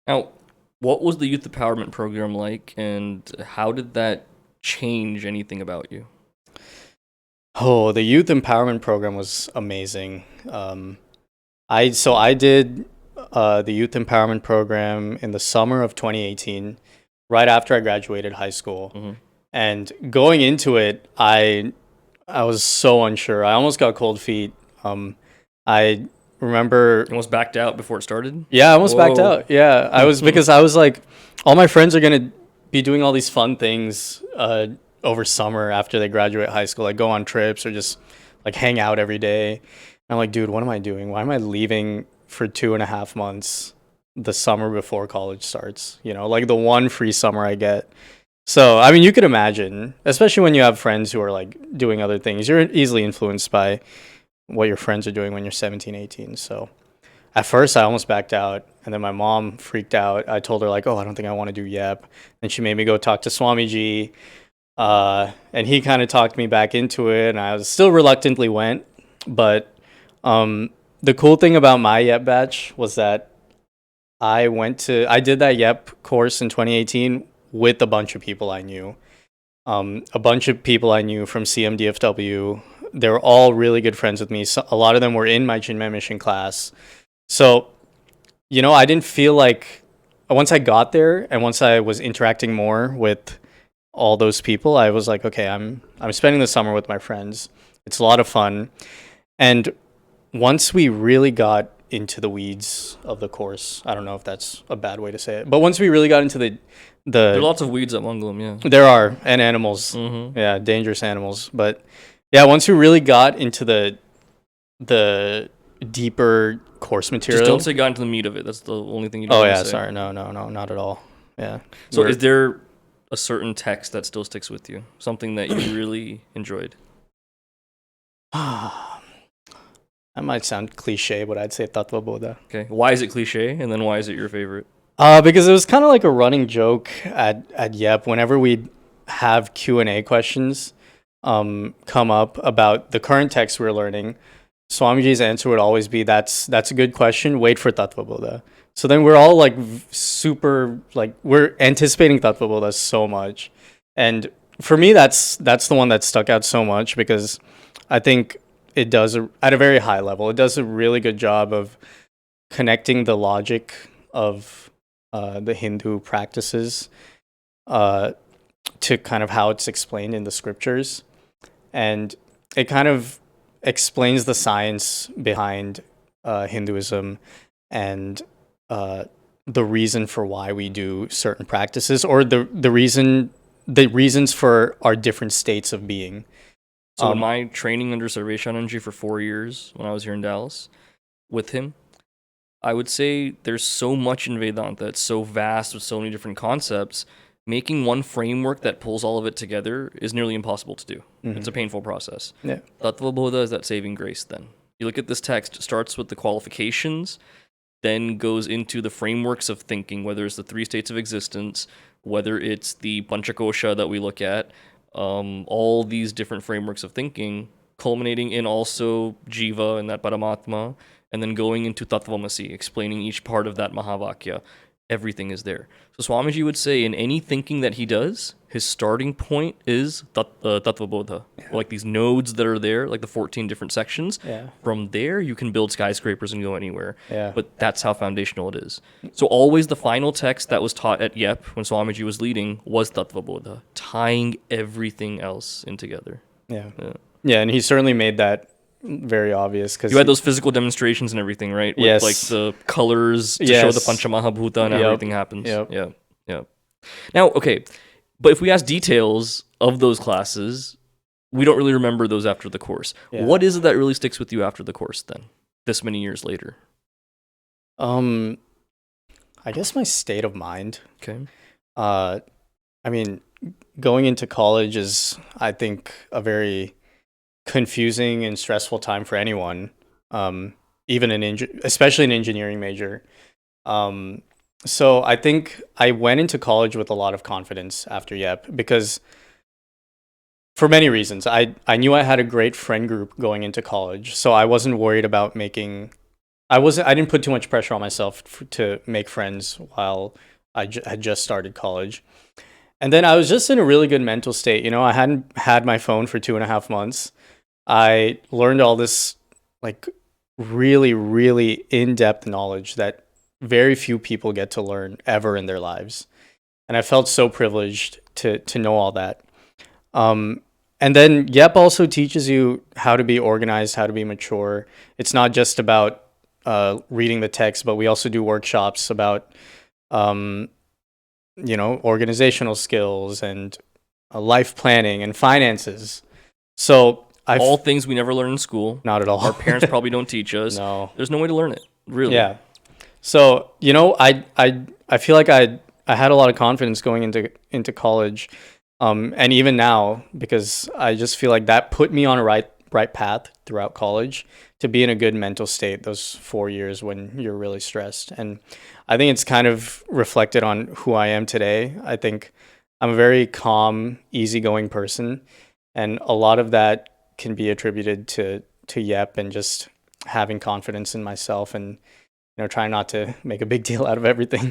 Now, what was the youth empowerment program like, and how did that change anything about you? Oh, the youth empowerment program was amazing. I did the youth empowerment program in the summer of 2018, right after I graduated high school. Hmm. And going into it, I was so unsure. I almost got cold feet. I remember, Almost backed out before it started. yeah, I almost backed Whoa. out. Yeah, I was because I was like, all my friends are gonna be doing all these fun things over summer after they graduate high school, like go on trips or just like hang out every day. I'm like, dude, what am I doing? Why am I leaving for 2.5 months the summer before college starts? Like the one free summer I get. So, I mean, you could imagine, especially when you have friends who are like doing other things, you're easily influenced by what your friends are doing when you're 17, 18. So, at first, I almost backed out. And then my mom freaked out. I told her, like, oh, I don't think I want to do YEP. And she made me go talk to Swamiji. And he kind of talked me back into it. And I was still reluctantly went. But the cool thing about my YEP batch was that I did that YEP course in 2018 with a bunch of people I knew. A bunch of people I knew from CMDFW. They were all really good friends with me. So a lot of them were in my Jinmei mission class. So, I didn't feel like once I got there and once I was interacting more with all those people, I was like, okay, I'm spending the summer with my friends. It's a lot of fun. And once we really got into the weeds of the course, I don't know if that's a bad way to say it, but once we really got into There are the lots of weeds at Mongolum, yeah. there are and animals, Mm-hmm. yeah, dangerous animals, but yeah, once we really got into the deeper course Just don't material. say got into the meat of it. That's the only thing you don't Oh want to yeah, say. sorry. No, no, no, not at all. Yeah. So, is We're there a certain text that still sticks with you? Something that you really enjoyed? that might sound cliche, but I'd say Tattva Bodha. Okay. Why is it cliche, and then why is it your favorite? Because it was kind of like a running joke at YEP whenever we'd have Q&A questions come up about the current text we're learning. Swamiji's answer would always be, that's a good question. Wait for Tattva Bodha. So then we're all like super, like we're anticipating Tattva Bodha so much. And for me, that's the one that stuck out so much because I think it does at a very high level. It does a really good job of connecting the logic of the Hindu practices uh, to kind of how it's explained in the scriptures, and it kind of explains the science behind Hinduism and uh, the reason for why we do certain practices, or the reasons for our different states of being. So, in Um, my training under Sarveshan Anji for 4 years when I was here in Dallas with him, I would say there's so much in Vedanta. It's so vast with so many different concepts. Making one framework that pulls all of it together is nearly impossible to do. It's a mhm. painful process. Yeah. Tattva Bodha is that saving grace then. You look at this text, it starts with the qualifications, then goes into the frameworks of thinking, whether it's the three states of existence, whether it's the Panchakosha that we look at, all these different frameworks of thinking, culminating in also Jiva and that Paramatma, and then going into Tattvamasi, explaining each part of that Mahavakya. Everything is there. So Swamiji would say in any thinking that he does, his starting point is Tattva Bodha. Like these nodes that are there, like the 14 different sections. Yeah. From there, you can build skyscrapers and go anywhere. Yeah. But that's how foundational it is. So always the final text that was taught at YEP when Swamiji was leading was Tattva Bodha, tying everything else in together. Yeah. Yeah. Yeah, and he certainly made that very obvious because You had those physical demonstrations and everything, right? With like yes, the colors to show the yes, Panchamahabhuta and how yep, everything happens. yep. Yeah, yeah. Now, okay, but if we ask details of those classes, we don't really remember those after the course. Yeah. What is it that really sticks with you after the course then, this many years later? Um, I guess my state of mind. Okay. Uh, I mean, going into college is, I think, a very confusing and stressful time for anyone. Even especially an engineering major. Um, so I think I went into college with a lot of confidence after YEP because for many reasons. I knew I had a great friend group going into college, so I wasn't worried about making I didn't put too much pressure on myself to make friends while had just started college. And then I was just in a really good mental state. You know, I hadn't had my phone for 2.5 months. I learned all this like really, really in-depth knowledge that very few people get to learn ever in their lives. And I felt so privileged to know all that. Um, and then YEP also teaches you how to be organized, how to be mature. It's not just about reading the text, but we also do workshops about um, organizational skills and life planning and finances. So All things we never learn in school. not at all. Our parents probably don't teach us. No. There's no way to learn it, really. Yeah. So, I feel like I had a lot of confidence going into college. And even now, because I just feel like that put me on a right path throughout college to be in a good mental state those 4 years when you're really stressed. And I think it's kind of reflected on who I am today. I think I'm a very calm, easygoing person, and a lot of that can be attributed to YEP and just having confidence in myself and trying not to make a big deal out of everything.